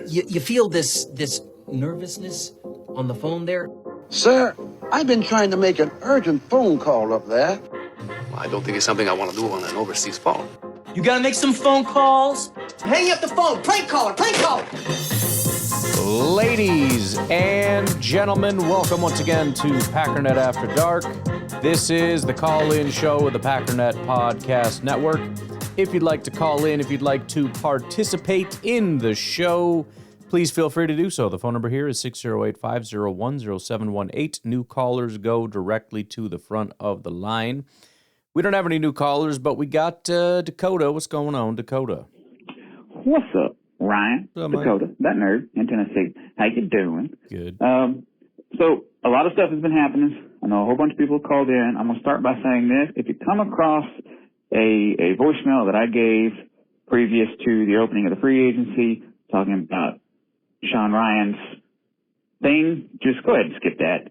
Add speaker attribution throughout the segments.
Speaker 1: You feel this nervousness on the phone there?
Speaker 2: Sir, I've been trying to make an urgent phone call up there.
Speaker 3: Well, I don't think it's something I want to do on an overseas phone.
Speaker 1: You gotta make some phone calls. Hang up the phone. Prank caller. Prank caller.
Speaker 4: Ladies and gentlemen, welcome once again to Packernet After Dark. This is the call-in show of the Packernet Podcast Network. If you'd like to call in, if you'd like to participate in the show, please feel free to do so. The phone number here is 608-501-0718. New callers go directly to the front of the line. We don't have any new callers, but we got Dakota. What's going on, Dakota?
Speaker 5: What's up, Ryan?
Speaker 4: What's up,
Speaker 5: Dakota, that nerd in Tennessee. How you doing?
Speaker 4: Good.
Speaker 5: So a lot of stuff has been happening. I know a whole bunch of people have called in. I'm going to start by saying this. If you come across a voicemail that I gave previous to the opening of the free agency, talking about Sean Ryan's thing, just go ahead and skip that.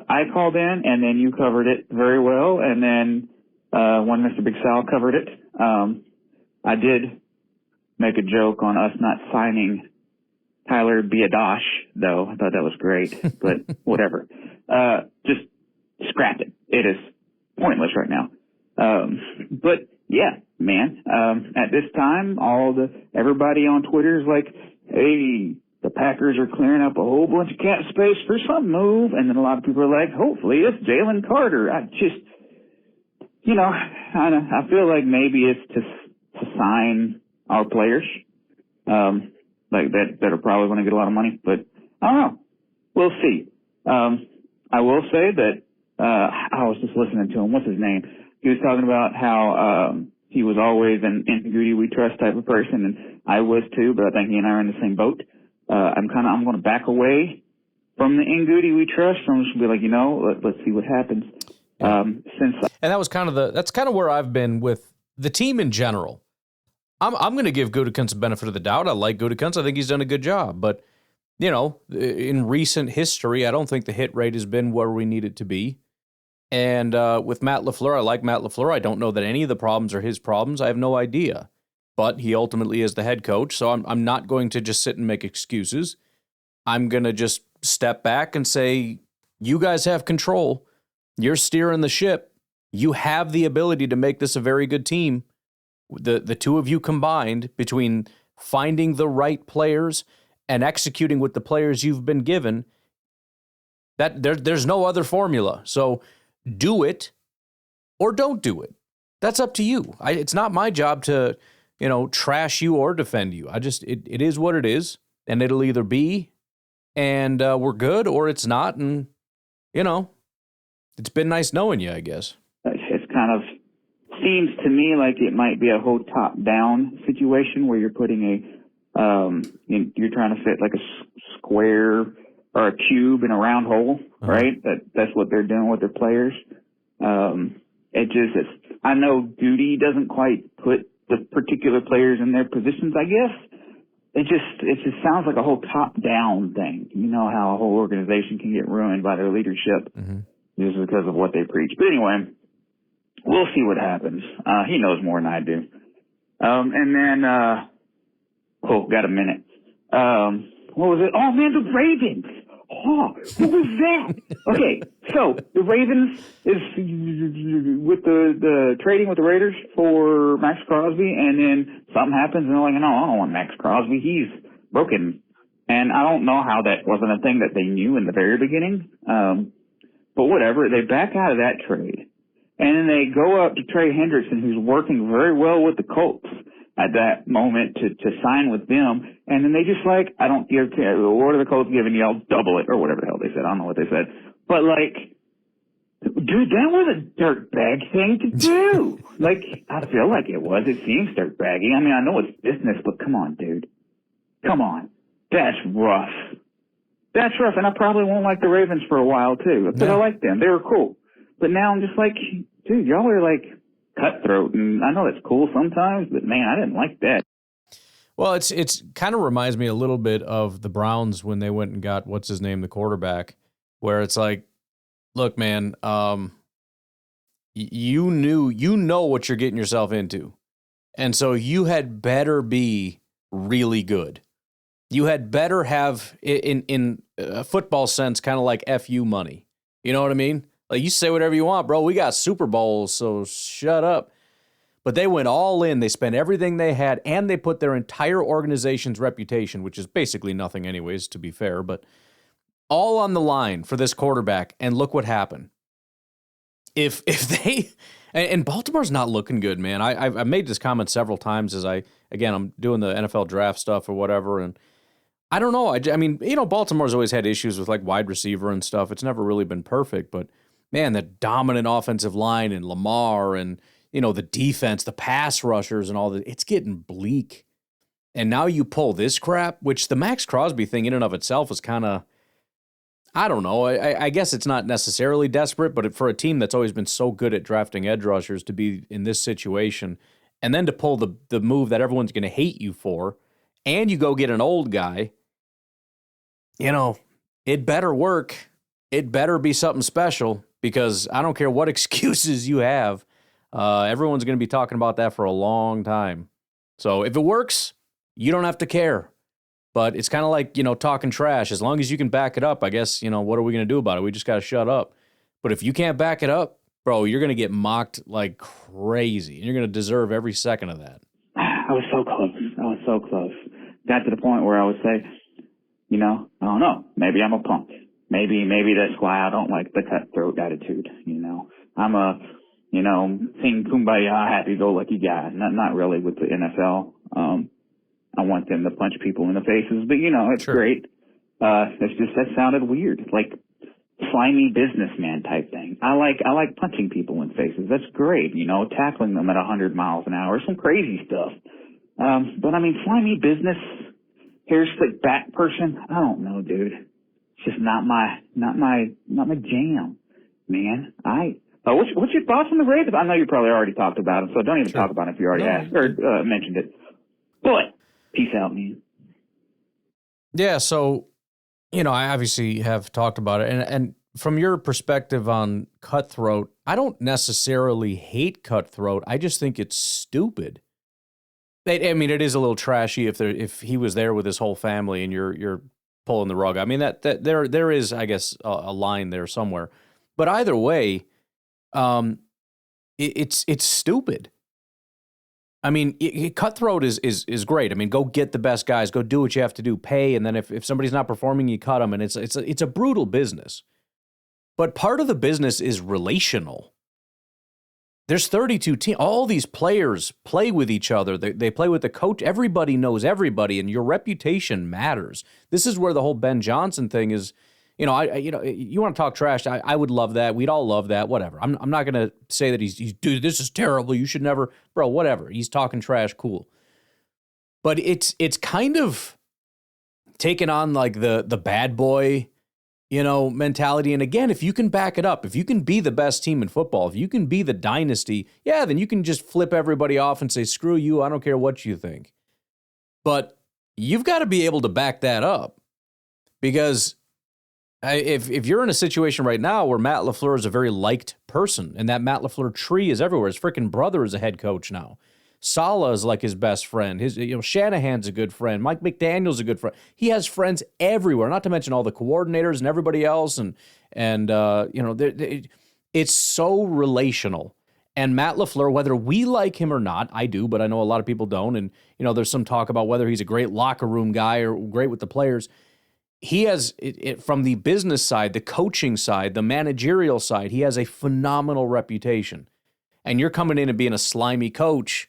Speaker 5: I called in, and then you covered it very well, and then when Mr. Big Sal covered it, I did make a joke on us not signing Tyler Biadasz, though. I thought that was great, but whatever. Just scrap it. It is pointless right now. But yeah, man, at this time, everybody on Twitter is like, hey, the Packers are clearing up a whole bunch of cap space for some move. And then a lot of people are like, hopefully it's Jalen Carter. I just, I feel like maybe it's to sign our players, like that are probably going to get a lot of money, but I don't know. We'll see. I will say that, I was just listening to him. What's his name? He was talking about how he was always an in Goody we trust type of person, and I was too, but I think he and I are in the same boat. I'm going to back away from the in Goody we trust. I'm just going to be like, let's see what happens. And
Speaker 4: that's kind of where I've been with the team in general. I'm going to give Gutekunst the benefit of the doubt. I like Gutekunst. I think he's done a good job, but in recent history, I don't think the hit rate has been where we need it to be. And with Matt LaFleur, I like Matt LaFleur. I don't know that any of the problems are his problems. I have no idea. But he ultimately is the head coach, so I'm not going to just sit and make excuses. I'm going to just step back and say, you guys have control. You're steering the ship. You have the ability to make this a very good team. The two of you combined, between finding the right players and executing with the players you've been given, that there's no other formula. So do it or don't do it. That's up to you. It's not my job to, trash you or defend you. It is what it is, and it'll either be and we're good, or it's not, and, it's been nice knowing you, I guess.
Speaker 5: It's kind of seems to me like it might be a whole top-down situation where you're putting you're trying to fit like a square or a cube in a round hole, right? That's what they're doing with their players. I know Goody doesn't quite put the particular players in their positions, I guess. It just sounds like a whole top-down thing. You know how a whole organization can get ruined by their leadership just because of what they preach. But anyway, we'll see what happens. He knows more than I do. And then, got a minute. What was it? Oh, man, the Ravens. Oh, what was that? Okay, so the Ravens is with the trading with the Raiders for Max Crosby, and then something happens, and they're like, no, I don't want Max Crosby. He's broken. And I don't know how that wasn't a thing that they knew in the very beginning. But whatever, they back out of that trade. And then they go up to Trey Hendrickson, who's working very well with the Colts at that moment to sign with them. And then they just like, I don't care, what are the Colts giving you? I'll double it, or whatever the hell they said. I don't know what they said. But like, dude, that was a dirtbag thing to do. Like, I feel like it was. It seems dirtbaggy. I mean, I know it's business, but come on, dude. Come on. That's rough. That's rough. And I probably won't like the Ravens for a while, too. Because I like them. They were cool. But now I'm just like, dude, y'all are like cutthroat. And I know that's cool sometimes, but man, I didn't like that.
Speaker 4: Well, it's kind of reminds me a little bit of the Browns when they went and got, what's his name, the quarterback, where it's like, look, man, you know what you're getting yourself into. And so you had better be really good. you had better have, in a football sense, kind of like FU money. You know what I mean? Like, you say whatever you want, bro. We got Super Bowls, so shut up. But they went all in. They spent everything they had, and they put their entire organization's reputation, which is basically nothing anyways, to be fair, but all on the line for this quarterback, and look what happened. If they... And Baltimore's not looking good, man. I've made this comment several times as I'm doing the NFL draft stuff or whatever, and I don't know. I mean, Baltimore's always had issues with like wide receiver and stuff. It's never really been perfect, but man, the dominant offensive line and Lamar and, the defense, the pass rushers and all that, it's getting bleak. And now you pull this crap, which the Max Crosby thing in and of itself is kind of, I don't know. I guess it's not necessarily desperate, but for a team that's always been so good at drafting edge rushers to be in this situation, and then to pull the move that everyone's going to hate you for, and you go get an old guy, it better work. It better be something special, because I don't care what excuses you have. Everyone's going to be talking about that for a long time. So if it works, you don't have to care. But it's kind of like, talking trash. As long as you can back it up, I guess, what are we going to do about it? We just got to shut up. But if you can't back it up, bro, you're going to get mocked like crazy. And you're going to deserve every second of that.
Speaker 5: I was so close. Got to the point where I would say, I don't know. Maybe I'm a punk. Maybe that's why I don't like the cutthroat attitude. I'm a, sing kumbaya, happy-go-lucky guy. Not really with the NFL. I want them to punch people in the faces, but it's
Speaker 4: sure.
Speaker 5: great. It's just, that sounded weird, like slimy businessman type thing. I like punching people in faces. That's great. Tackling them at 100 miles an hour, some crazy stuff. But I mean, slimy business, hair slick back person. I don't know, dude. It's just not my jam, man. What's your thoughts on the Ravens? I know you probably already talked about them, so don't even talk about it if you already asked or mentioned it. But peace out, man.
Speaker 4: Yeah, so, I obviously have talked about it. And from your perspective on cutthroat, I don't necessarily hate cutthroat. I just think it's stupid. I mean, it is a little trashy if he was there with his whole family and you're pulling the rug. I mean, that there is, I guess, a line there somewhere. But either way, it's stupid. I mean, cutthroat is great. I mean, go get the best guys, go do what you have to do, pay, and then if somebody's not performing, you cut them, and it's a brutal business. But part of the business is relational. There's 32 teams. All these players play with each other. They play with the coach. Everybody knows everybody, and your reputation matters. This is where the whole Ben Johnson thing is. You want to talk trash? I would love that. We'd all love that. Whatever. I'm not gonna say that he's dude. This is terrible. You should never, bro. Whatever. He's talking trash. Cool. But it's kind of taken on like the bad boy, mentality. And again, if you can back it up, if you can be the best team in football, if you can be the dynasty, yeah, then you can just flip everybody off and say, screw you. I don't care what you think. But you've got to be able to back that up, because if you're in a situation right now where Matt LaFleur is a very liked person, and that Matt LaFleur tree is everywhere, his freaking brother is a head coach now. Saleh is like his best friend. Shanahan's a good friend. Mike McDaniel's a good friend. He has friends everywhere, not to mention all the coordinators and everybody else. And it's so relational. And Matt LaFleur, whether we like him or not, I do, but I know a lot of people don't. And, there's some talk about whether he's a great locker room guy or great with the players. He has, from the business side, the coaching side, the managerial side, he has a phenomenal reputation. And you're coming in and being a slimy coach,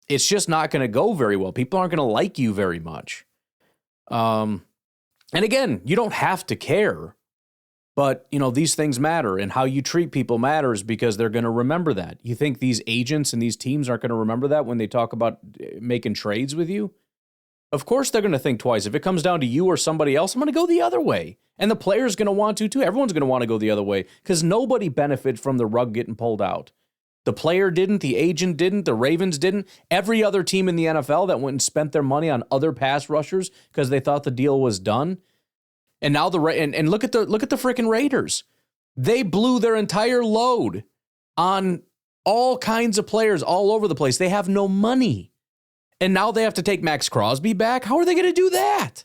Speaker 4: it's just not going to go very well. People aren't going to like you very much. And again, you don't have to care, but, these things matter, and how you treat people matters, because they're going to remember that. You think these agents and these teams aren't going to remember that when they talk about making trades with you? Of course they're going to think twice. If it comes down to you or somebody else, I'm going to go the other way. And the player's going to want to too. Everyone's going to want to go the other way, because nobody benefited from the rug getting pulled out. The player didn't, the agent didn't, the Ravens didn't. Every other team in the NFL that went and spent their money on other pass rushers because they thought the deal was done. And now and look at the freaking Raiders. They blew their entire load on all kinds of players all over the place. They have no money. And now they have to take Max Crosby back? How are they going to do that?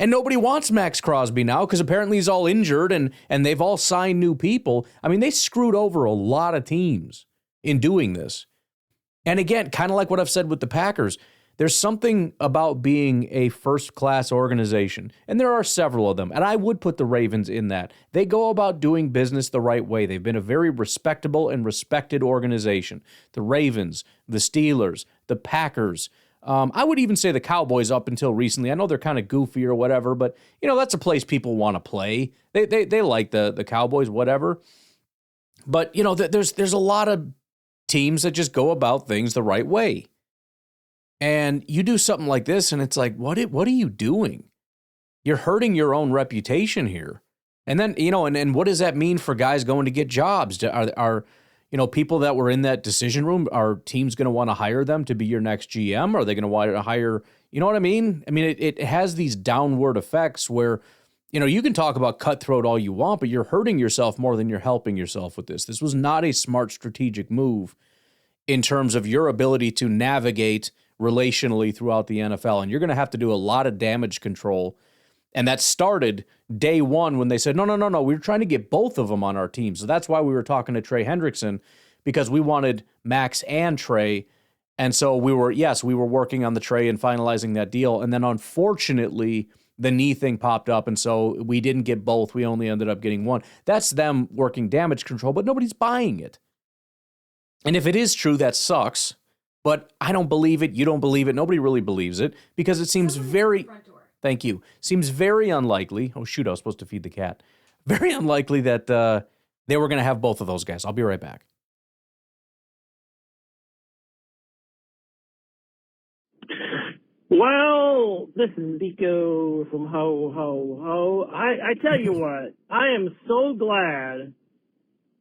Speaker 4: And nobody wants Max Crosby now because apparently he's all injured and they've all signed new people. I mean, they screwed over a lot of teams in doing this. And again, kind of like what I've said with the Packers, there's something about being a first-class organization, and there are several of them, and I would put the Ravens in that. They go about doing business the right way. They've been a very respectable and respected organization. The Ravens, the Steelers, the Packers, I would even say the Cowboys up until recently. I know they're kind of goofy or whatever, but, that's a place people want to play. They like the Cowboys, whatever. But, there's a lot of teams that just go about things the right way. And you do something like this, and it's like, what are you doing? You're hurting your own reputation here. And then, and what does that mean for guys going to get jobs? Are people that were in that decision room, are teams going to want to hire them to be your next GM? Are they going to want to hire, you know what I mean? I mean, it has these downward effects where, you can talk about cutthroat all you want, but you're hurting yourself more than you're helping yourself with this. This was not a smart strategic move in terms of your ability to navigate relationally throughout the NFL. And you're going to have to do a lot of damage control. And that started day one when they said, no, we were trying to get both of them on our team. So that's why we were talking to Trey Hendrickson, because we wanted Max and Trey. And so we were working on the Trey and finalizing that deal. And then unfortunately, the knee thing popped up. And so we didn't get both. We only ended up getting one. That's them working damage control, but nobody's buying it. And if it is true, that sucks. But I don't believe it. You don't believe it. Nobody really believes it because it seems thank you. Seems very unlikely. Oh, shoot, I was supposed to feed the cat. Very unlikely that they were going to have both of those guys. I'll be right back.
Speaker 6: Well, this is Nico from Ho Ho Ho. I tell you what, I am so glad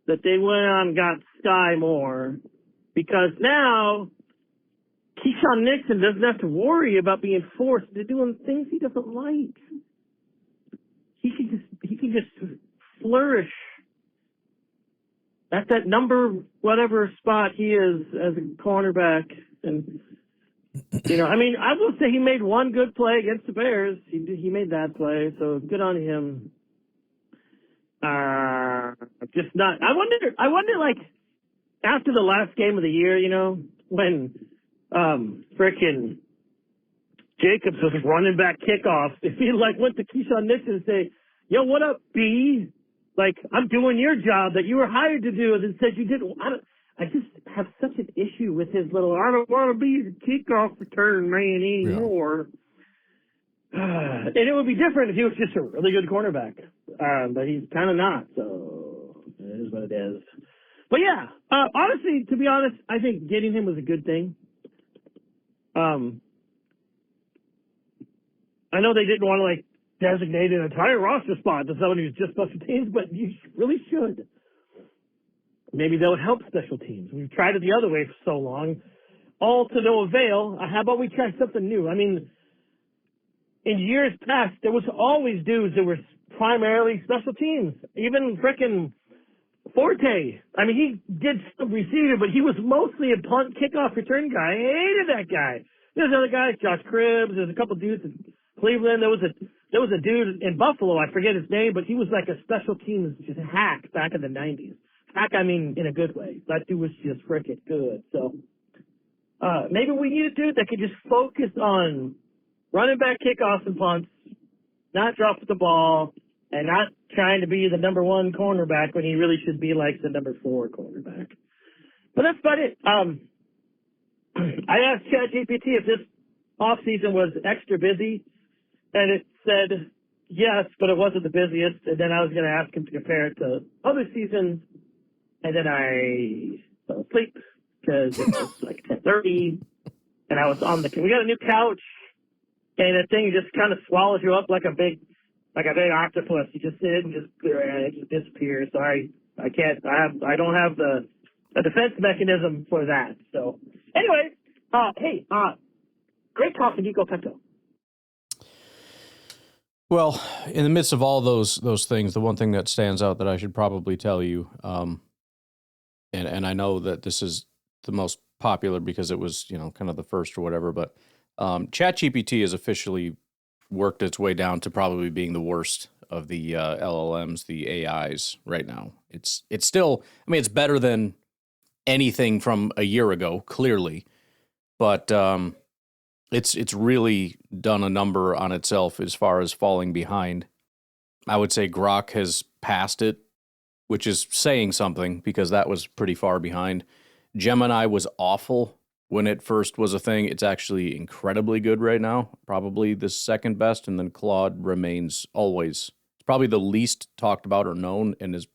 Speaker 6: that they went on and got Sky Moore, because now Keyshawn Nixon doesn't have to worry about being forced into doing things he doesn't like. He can just flourish at that number whatever spot he is as a cornerback. And I will say he made one good play against the Bears. He made that play, so good on him. Just not. I wonder, like, after the last game of the year, when frickin' Jacobs was running back kickoffs, if he went to Keyshawn Nixon and say, "Yo, what up, B? Like, I'm doing your job that you were hired to do," and then said you didn't. I just have such an issue with his little, "I don't want to be your kickoff return man anymore." Yeah. And it would be different if he was just a really good cornerback. But he's kind of not, so it is what it is. But yeah, honestly, to be honest, I think getting him was a good thing. I know they didn't want to designate an entire roster spot to someone who's just special teams, but you really should. Maybe that would help special teams. We've tried it the other way for so long, all to no avail. How about we try something new? I mean, in years past, there was always dudes that were primarily special teams. Even frickin' Forte. I mean, he did some receiving, but he was mostly a punt kickoff return guy. I hated that guy. There's other guys, Josh Cribbs. There's a couple dudes in Cleveland. There was a dude in Buffalo. I forget his name, but he was like a special teams just hack back in the 90s. Hack, I mean, in a good way. That dude was just frickin' good. So maybe we need a dude that could just focus on running back kickoffs and punts, not dropping the ball, and not trying to be the number one cornerback when he really should be like the number 4 cornerback. But that's about it. I asked ChatGPT if this offseason was extra busy, and it said yes, but it wasn't the busiest. And then I was going to ask him to compare it to other seasons, and then I fell asleep because it was like 10:30, and I was we got a new couch, and the thing just kind of swallows you up like a big octopus. You just sit and it just disappears. So I don't have the defense mechanism for that. So anyway, great talk to Nico Pinto.
Speaker 4: Well, in the midst of all those things, the one thing that stands out that I should probably tell you, and I know that this is the most popular because it was kind of the first or whatever, but ChatGPT is officially worked its way down to probably being the worst of the LLMs, the AIs right now. It's still, I mean, it's better than anything from a year ago, clearly, but it's really done a number on itself as far as falling behind. I would say Grok has passed it, which is saying something because that was pretty far behind. Gemini was awful when it first was a thing. It's actually incredibly good right now, probably the second best, and then Claude remains always. It's probably the least talked about or known and has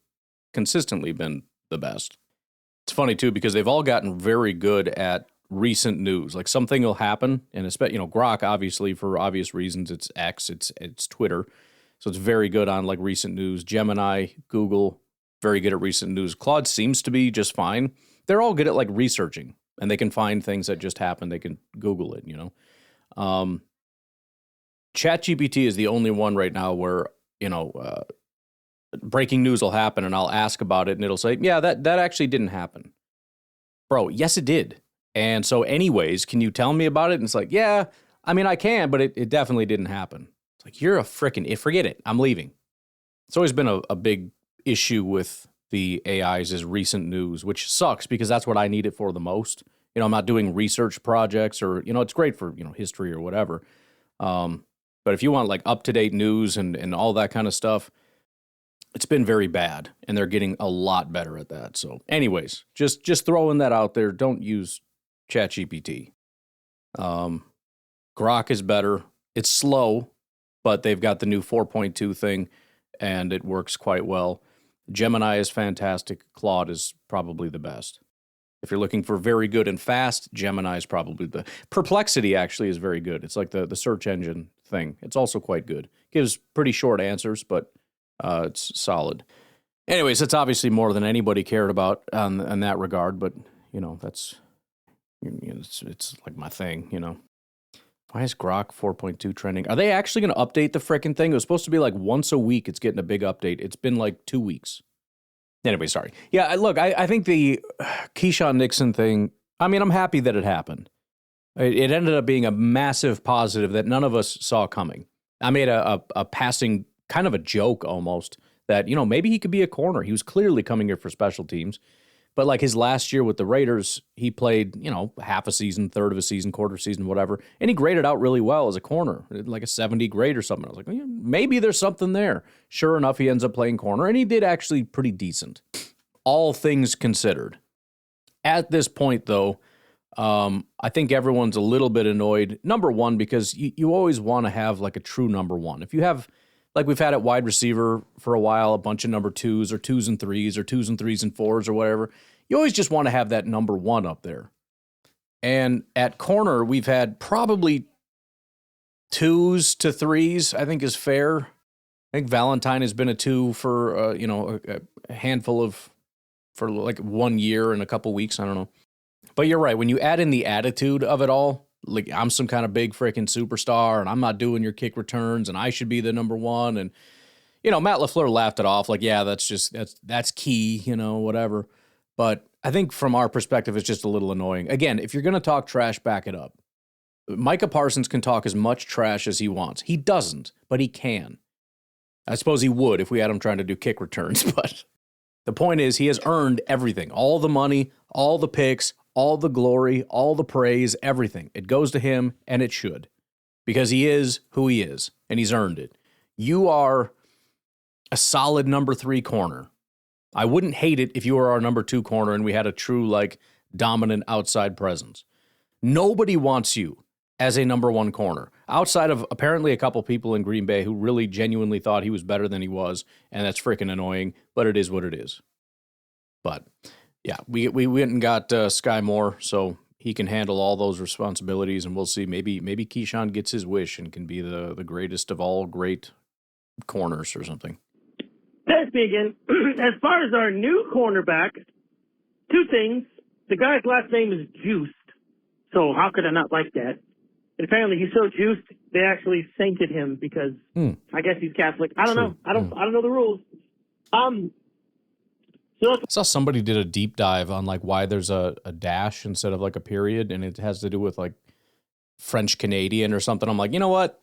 Speaker 4: consistently been the best. It's funny, too, because they've all gotten very good at recent news. Like something will happen, and especially, Grok, obviously, for obvious reasons, it's X, it's Twitter. So it's very good on like recent news. Gemini, Google, very good at recent news. Claude seems to be just fine. They're all good at like researching, and they can find things that just happen. They can Google it, ChatGPT is the only one right now where, breaking news will happen, and I'll ask about it, and it'll say, yeah, that actually didn't happen. Bro, yes, it did. And so anyways, can you tell me about it? And it's like, yeah, I mean, I can, but it definitely didn't happen. It's like, you're a frickin', forget it. I'm leaving. It's always been a big issue with the AIs is recent news, which sucks because that's what I need it for the most. I'm not doing research projects or, it's great for, history or whatever. But if you want like up-to-date news and all that kind of stuff, it's been very bad, and they're getting a lot better at that. So anyways, just throwing that out there. Don't use ChatGPT. Grok is better. It's slow, but they've got the new 4.2 thing, and it works quite well. Gemini is fantastic. Claude is probably the best. If you're looking for very good and fast, Gemini is probably the... Perplexity actually is very good. It's like the search engine thing. It's also quite good. Gives pretty short answers, but it's solid. Anyways, that's obviously more than anybody cared about in that regard, but, that's... It's like my thing, Why is Grok 4.2 trending? Are they actually going to update the frickin' thing? It was supposed to be like once a week it's getting a big update. It's been like 2 weeks. Anyway, sorry. Yeah, look, I think the Keyshawn Nixon thing, I mean, I'm happy that it happened. It ended up being a massive positive that none of us saw coming. I made a passing, kind of a joke almost, that, maybe he could be a corner. He was clearly coming here for special teams. But like his last year with the Raiders, he played, half a season, third of a season, quarter season, whatever. And he graded out really well as a corner, like a 70 grade or something. I was like, well, yeah, maybe there's something there. Sure enough, he ends up playing corner, and he did actually pretty decent, all things considered. At this point, though, I think everyone's a little bit annoyed. Number one, because you always want to have like a true number one. If you have, like we've had at wide receiver for a while, a bunch of number twos or 2s and 3s or 2s and 3s and 4s or whatever. You always just want to have that number one up there. And at corner, we've had probably 2s to 3s, I think is fair. I think Valentine has been a 2 for, a handful of, for like 1 year and a couple weeks. I don't know. But you're right. When you add in the attitude of it all, like I'm some kind of big freaking superstar and I'm not doing your kick returns and I should be the number one. And, Matt LaFleur laughed it off like, yeah, that's key, whatever. But I think from our perspective, it's just a little annoying. Again, if you're going to talk trash, back it up. Micah Parsons can talk as much trash as he wants. He doesn't, but he can. I suppose he would if we had him trying to do kick returns. But the point is, he has earned everything. All the money, all the picks, all the glory, all the praise, everything. It goes to him, and it should. Because he is who he is, and he's earned it. You are a solid number 3 corner. I wouldn't hate it if you were our number 2 corner and we had a true, like, dominant outside presence. Nobody wants you as a number 1 corner, outside of apparently a couple people in Green Bay who really genuinely thought he was better than he was, and that's freaking annoying, but it is what it is. But, yeah, we went and got Sky Moore, so he can handle all those responsibilities, and we'll see. Maybe Keyshawn gets his wish and can be the greatest of all great corners or something.
Speaker 6: Let's begin. As far as our new cornerback, 2 things. The guy's last name is Juste, so how could I not like that? And apparently he's so juiced, they actually sainted him because I guess he's Catholic. I don't know. I don't know the rules. So
Speaker 4: I saw somebody did a deep dive on like why there's a dash instead of like a period, and it has to do with like French Canadian or something. I'm like, you know what?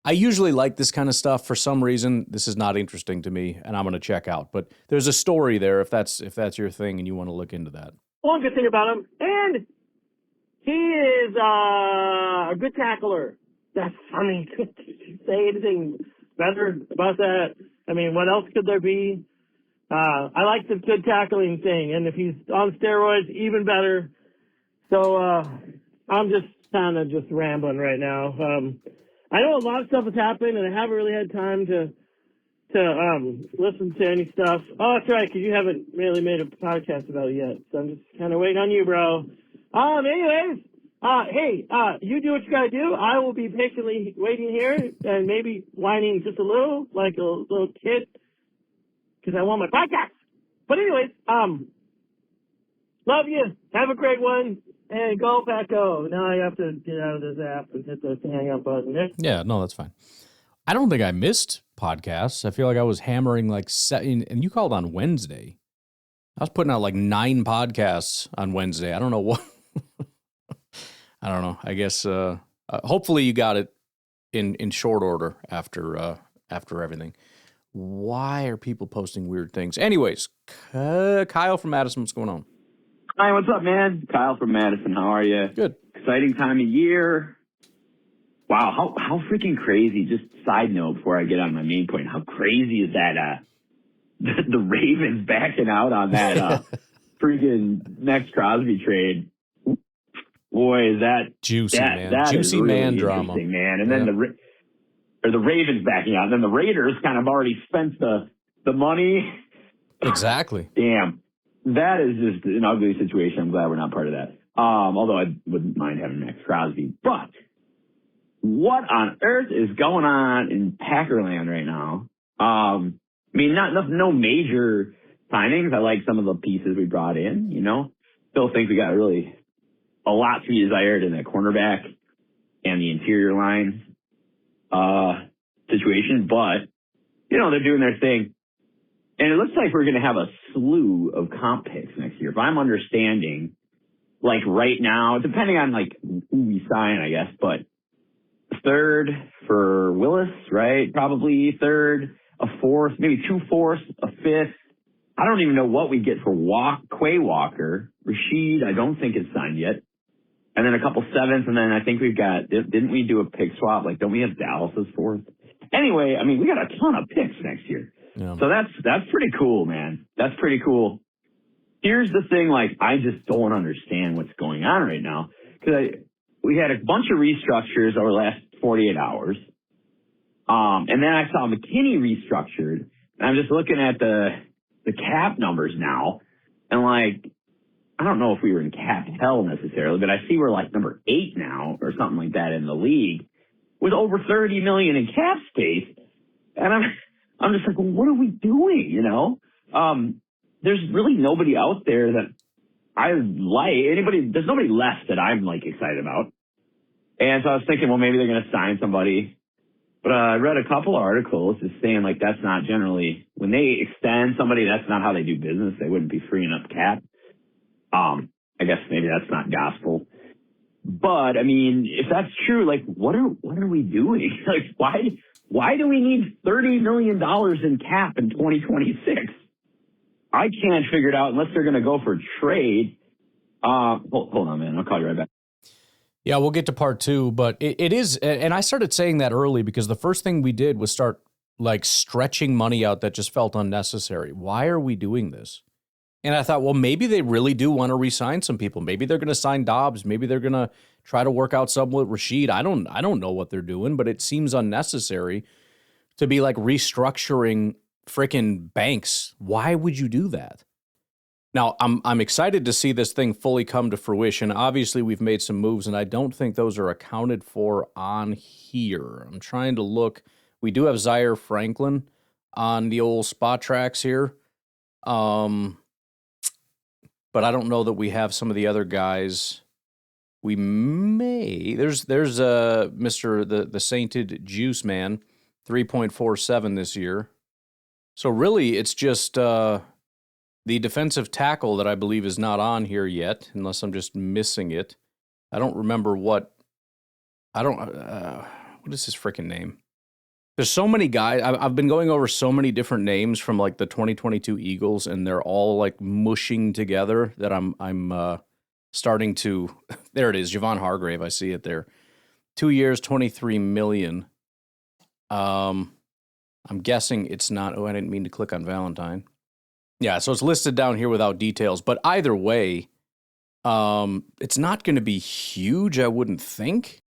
Speaker 4: I usually like this kind of stuff. For some reason, this is not interesting to me, and I'm going to check out. But there's a story there if that's your thing and you want to look into that.
Speaker 6: One good thing about him, and he is a good tackler. That's funny. Could you say anything better about that? I mean, what else could there be? I like the good tackling thing, and if he's on steroids, even better. So I'm just kind of just rambling right now. I know a lot of stuff has happened, and I haven't really had time to listen to any stuff. Oh, that's right, because you haven't really made a podcast about it yet. So I'm just kind of waiting on you, bro. Anyways, hey, you do what you got to do. I will be patiently waiting here and maybe whining just a little, like a little kid, because I want my podcast. But anyways, love you. Have a great one. And go Paco. Now I have to get out of this app and hit the hang up button.
Speaker 4: Yeah, no, that's fine. I don't think I missed podcasts. I feel like I was hammering like 7, and you called on Wednesday. I was putting out like 9 podcasts on Wednesday. I don't know what. I don't know. I guess hopefully you got it in short order after everything. Why are people posting weird things? Anyways, Kyle from Madison, what's going on?
Speaker 7: Hi, what's up, man? Kyle from Madison. How are you?
Speaker 4: Good.
Speaker 7: Exciting time of year. Wow, how freaking crazy. Just side note before I get on my main point. How crazy is that the Ravens backing out on that freaking Max Crosby trade? Boy, is that
Speaker 4: juicy, man.
Speaker 7: That
Speaker 4: Juicy
Speaker 7: is really
Speaker 4: man drama.
Speaker 7: Man. And then the Ravens backing out. And then the Raiders kind of already spent the money.
Speaker 4: Exactly.
Speaker 7: Damn. That is just an ugly situation. I'm glad we're not part of that. Although I wouldn't mind having Max Crosby. But what on earth is going on in Packerland right now? I mean, no major signings. I like some of the pieces we brought in, you know. Still think we got really a lot to be desired in that cornerback and the interior line situation. But, you know, they're doing their thing. And it looks like we're going to have a slew of comp picks next year. If I'm understanding, like right now, depending on like who we sign, I guess, but 3rd for Willis, right? Probably 3rd, a 4th, maybe 2 4ths, a 5th. I don't even know what we get for Quay Walker. Rashid, I don't think is signed yet. And then a couple 7ths, and then I think we've got, didn't we do a pick swap? Like, don't we have Dallas's 4th? Anyway, I mean, we got a ton of picks next year. Yeah. So that's pretty cool, man. That's pretty cool. Here's the thing, like, I just don't understand what's going on right now. Because we had a bunch of restructures over the last 48 hours. And then I saw McKinney restructured. And I'm just looking at the cap numbers now. And, like, I don't know if we were in cap hell necessarily, but I see we're, like, number 8 now or something like that in the league with over $30 million in cap space. And I'm just like, well, what are we doing, you know? There's really nobody out there that I like. There's nobody left that I'm, like, excited about. And so I was thinking, well, maybe they're going to sign somebody. But I read a couple articles just saying, like, that's not generally, when they extend somebody, that's not how they do business. They wouldn't be freeing up cap. I guess maybe that's not gospel. But, I mean, if that's true, like, what are we doing? Like, why do we need $30 million in cap in 2026? I can't figure it out unless they're going to go for trade. Hold on, man. I'll call you right back.
Speaker 4: Yeah, we'll get to part 2, but it is, and I started saying that early because the first thing we did was start, like, stretching money out that just felt unnecessary. Why are we doing this? And I thought, well, maybe they really do want to re-sign some people. Maybe they're going to sign Dobbs. Maybe they're going to try to work out something with Rashid. I don't know what they're doing, but it seems unnecessary to be like restructuring freaking banks. Why would you do that? Now, I'm excited to see this thing fully come to fruition. Obviously, we've made some moves, and I don't think those are accounted for on here. I'm trying to look. We do have Zaire Franklin on the old spot tracks here. But I don't know that we have some of the other guys. We may. There's Mr. the Sainted Juice Man, 3.47 this year. So really, it's just the defensive tackle that I believe is not on here yet, unless I'm just missing it. I don't remember what is his freaking name? There's so many guys. I've been going over so many different names from like the 2022 Eagles, and they're all like mushing together that I'm starting to. There it is, Javon Hargrave. I see it there. 2 years, $23 million. I'm guessing it's not. Oh, I didn't mean to click on Valentine. Yeah, so it's listed down here without details. But either way, it's not going to be huge. I wouldn't think.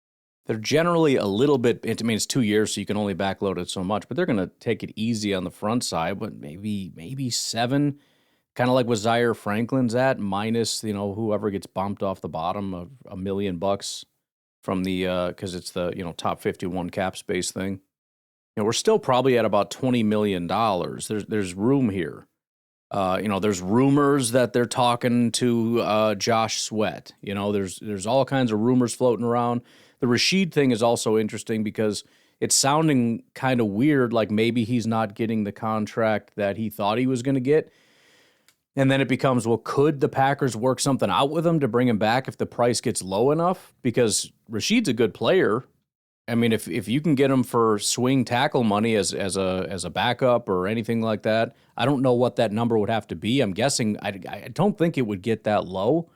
Speaker 4: They're generally a little bit, I mean, it's 2 years, so you can only backload it so much, but they're going to take it easy on the front side, but maybe 7, kind of like what Zaire Franklin's at, minus, whoever gets bumped off the bottom of $1 million from the, because it's the, top 51 cap space thing. We're still probably at about $20 million. There's room here. There's rumors that they're talking to Josh Sweat. There's all kinds of rumors floating around. The Rashid thing is also interesting because it's sounding kind of weird, like maybe he's not getting the contract that he thought he was going to get. And then it becomes, well, could the Packers work something out with him to bring him back if the price gets low enough? Because Rashid's a good player. I mean, if you can get him for swing tackle money as a backup or anything like that, I don't know what that number would have to be. I'm guessing I don't think it would get that low.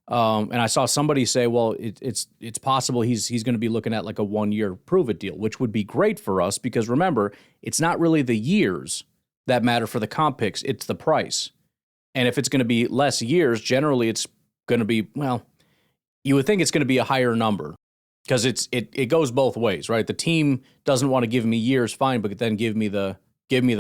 Speaker 4: And I saw somebody say, well, it's possible he's going to be looking at like a 1-year prove-it deal, which would be great for us because remember, it's not really the years that matter for the comp picks, it's the price. And if it's going to be less years, generally it's going to be, well, you would think it's going to be a higher number because it goes both ways, right? The team doesn't want to give me years, fine, but then give me the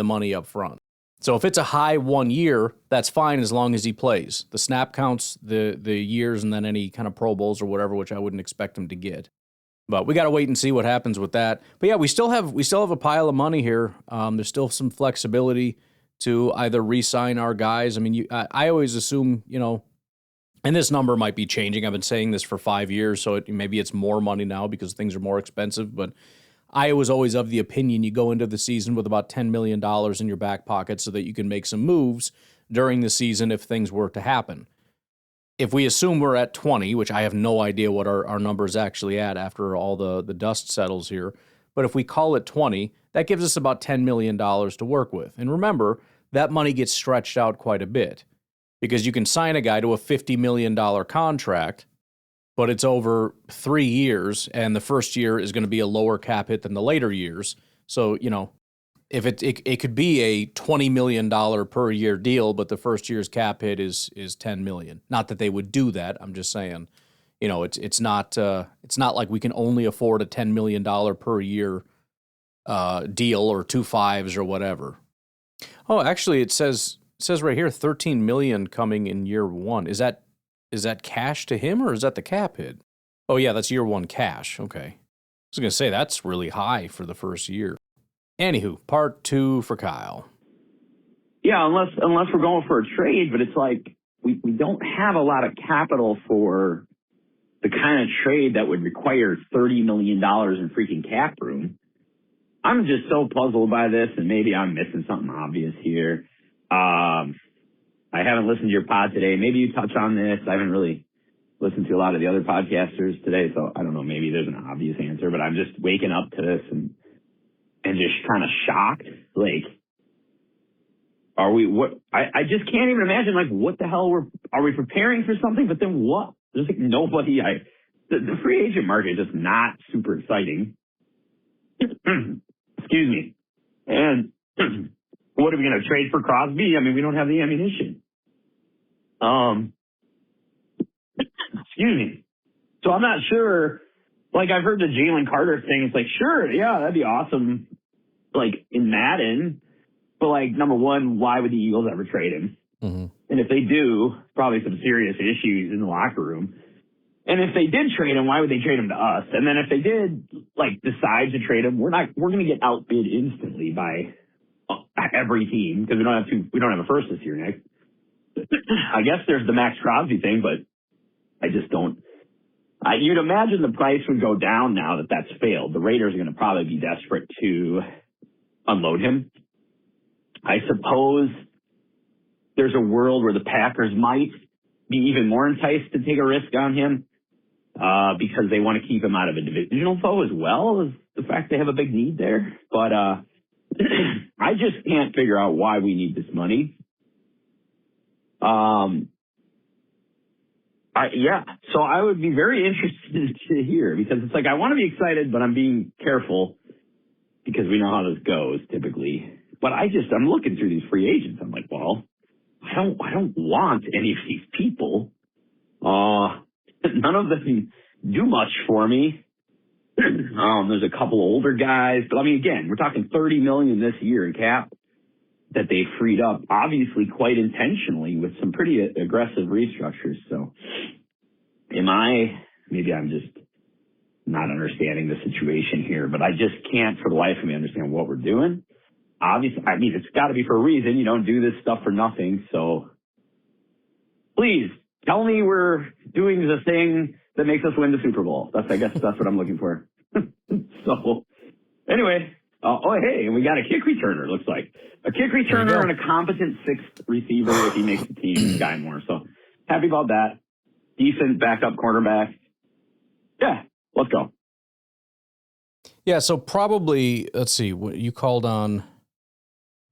Speaker 4: money up front. So if it's a high 1 year, that's fine as long as he plays. The snap counts, the years, and then any kind of Pro Bowls or whatever, which I wouldn't expect him to get. But we got to wait and see what happens with that. But yeah, we still have a pile of money here. There's still some flexibility to either re-sign our guys. I mean, I always assume, and this number might be changing. I've been saying this for 5 years, so maybe it's more money now because things are more expensive, but I was always of the opinion you go into the season with about $10 million in your back pocket so that you can make some moves during the season if things were to happen. If we assume we're at 20, which I have no idea what our number is actually at after all the dust settles here, but if we call it 20, that gives us about $10 million to work with. And remember, that money gets stretched out quite a bit because you can sign a guy to a $50 million contract, but it's over 3 years, and the first year is going to be a lower cap hit than the later years. So, if it could be a $20 million per year deal, but the first year's cap hit is $10 million. Not that they would do that. I'm just saying, it's not like we can only afford a $10 million per year deal or 2 5s or whatever. Oh, actually, it says right here $13 million coming in year 1. Is that cash to him or is that the cap hit? Oh, yeah, that's year 1 cash. Okay. I was going to say that's really high for the first year. Anywho, part 2 for Kyle.
Speaker 7: Yeah, unless we're going for a trade, but it's like we don't have a lot of capital for the kind of trade that would require $30 million in freaking cap room. I'm just so puzzled by this, and maybe I'm missing something obvious here. I haven't listened to your pod today. Maybe you touch on this. I haven't really listened to a lot of the other podcasters today, so I don't know. Maybe there's an obvious answer, but I'm just waking up to this and just kind of shocked. Like, are we? What? I just can't even imagine. Like, what the hell are we preparing for something? But then what? There's like nobody. The free agent market is just not super exciting. Excuse me. And what are we going to trade for Crosby? I mean, we don't have the ammunition. Excuse me. So I'm not sure. Like, I've heard the Jalen Carter thing. It's like, sure, yeah, that'd be awesome. Like in Madden, but like, number one, why would the Eagles ever trade him?
Speaker 4: Mm-hmm.
Speaker 7: And if they do, probably some serious issues in the locker room. And if they did trade him, why would they trade him to us? And then if they did like decide to trade him, we're going to get outbid instantly by every team because we don't have a first this year, Nick. I guess there's the Max Crosby thing, but I just don't. You'd imagine the price would go down now that that's failed. The Raiders are going to probably be desperate to unload him. I suppose there's a world where the Packers might be even more enticed to take a risk on him because they want to keep him out of a divisional foe as well. the fact they have a big need there, but I just can't figure out why we need this money. So I would be very interested to hear, because it's like I want to be excited, but I'm being careful because we know how this goes typically. But I'm looking through these free agents. I'm like, well, I don't want any of these people. None of them do much for me. There's a couple older guys, but I mean, again, we're talking $30 million this year in cap that they freed up, obviously quite intentionally with some pretty aggressive restructures. So maybe I'm just not understanding the situation here, but I just can't for the life of me understand what we're doing. Obviously, I mean, it's got to be for a reason. You don't do this stuff for nothing. So please tell me we're doing the thing that makes us win the Super Bowl. I guess that's what I'm looking for. So anyway, hey, and we got a kick returner, looks like. A kick returner and a competent sixth receiver if he makes the team, Guy Moore. So happy about that. Decent backup cornerback. Yeah, let's go.
Speaker 4: Yeah, so probably, let's see, you called on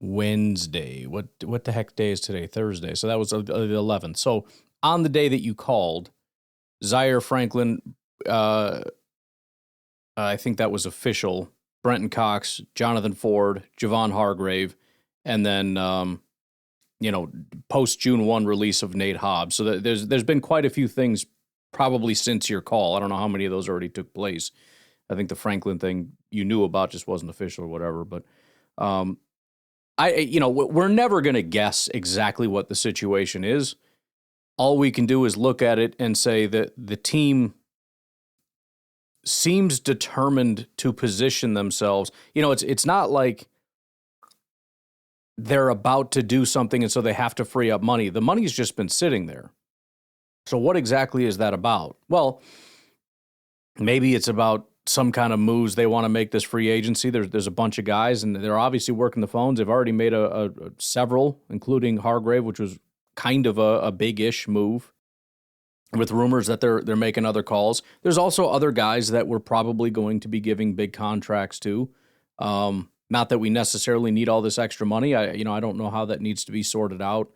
Speaker 4: Wednesday. What the heck day is today? Thursday. So that was the 11th. So on the day that you called, Zaire Franklin, I think that was official, Brenton Cox, Jonathan Ford, Javon Hargrave, and then, post June 1 release of Nate Hobbs. So there's been quite a few things probably since your call. I don't know how many of those already took place. I think the Franklin thing you knew about just wasn't official or whatever. But we're never going to guess exactly what the situation is. All we can do is look at it and say that the team seems determined to position themselves. It's not like they're about to do something and so they have to free up money. The money's just been sitting there. So what exactly is that about? Well, maybe it's about some kind of moves they want to make this free agency. There's a bunch of guys, and they're obviously working the phones. They've already made a several, including Hargrave, which was kind of a big-ish move, with rumors that they're making other calls. There's also other guys that we're probably going to be giving big contracts to. Not that we necessarily need all this extra money. I don't know how that needs to be sorted out.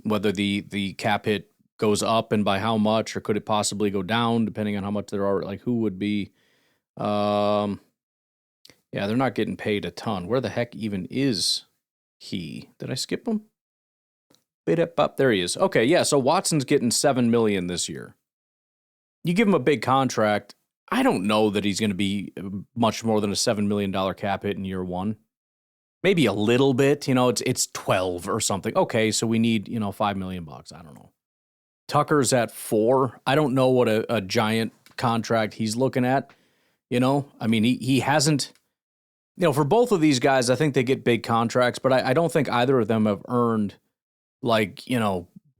Speaker 4: Whether the cap hit goes up and by how much, or could it possibly go down depending on how much there are, like who would be, they're not getting paid a ton. Where the heck even is he? Did I skip him? There he is. Okay. Yeah. So Watson's getting $7 million this year. You give him a big contract. I don't know that he's going to be much more than a $7 million cap hit in year one. Maybe a little bit, it's 12 or something. Okay. So we need, $5 million. I don't know. Tucker's at 4. I don't know what a giant contract he's looking at. I mean, he hasn't, for both of these guys, I think they get big contracts, but I don't think either of them have earned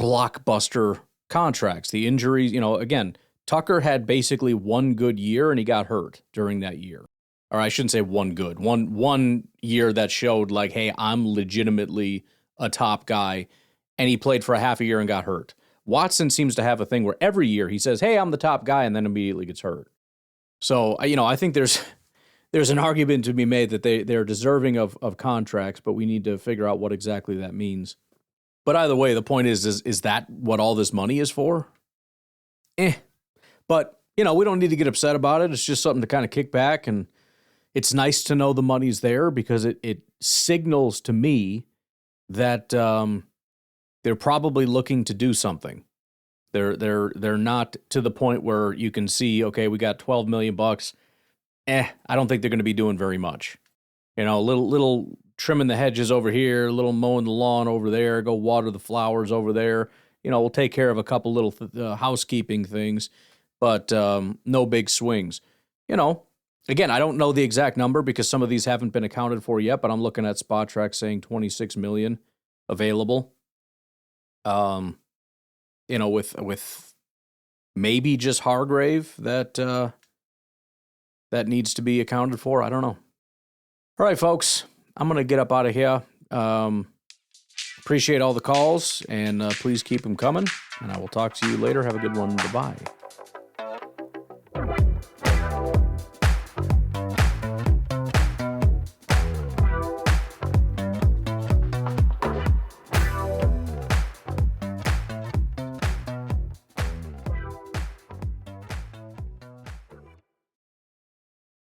Speaker 4: blockbuster contracts. The injuries, again, Tucker had basically one good year and he got hurt during that year. Or I shouldn't say one year that showed like, hey, I'm legitimately a top guy, and he played for a half a year and got hurt. Watson seems to have a thing where every year he says, hey, I'm the top guy, and then immediately gets hurt. So, I think there's an argument to be made that they're deserving of contracts, but we need to figure out what exactly that means. But either way, the point is that what all this money is for? But, we don't need to get upset about it. It's just something to kind of kick back, and it's nice to know the money's there because it signals to me that they're probably looking to do something. They're not to the point where you can see, okay, we got $12 million. I don't think they're going to be doing very much. Little trimming the hedges over here, a little mowing the lawn over there, go water the flowers over there. We'll take care of a couple little housekeeping things, but no big swings. Again, I don't know the exact number because some of these haven't been accounted for yet, but I'm looking at Spot Track saying $26 million available. With maybe just Hargrave that needs to be accounted for. I don't know. All right, folks, I'm going to get up out of here. Appreciate all the calls, and please keep them coming, and I will talk to you later. Have a good one. Bye-bye.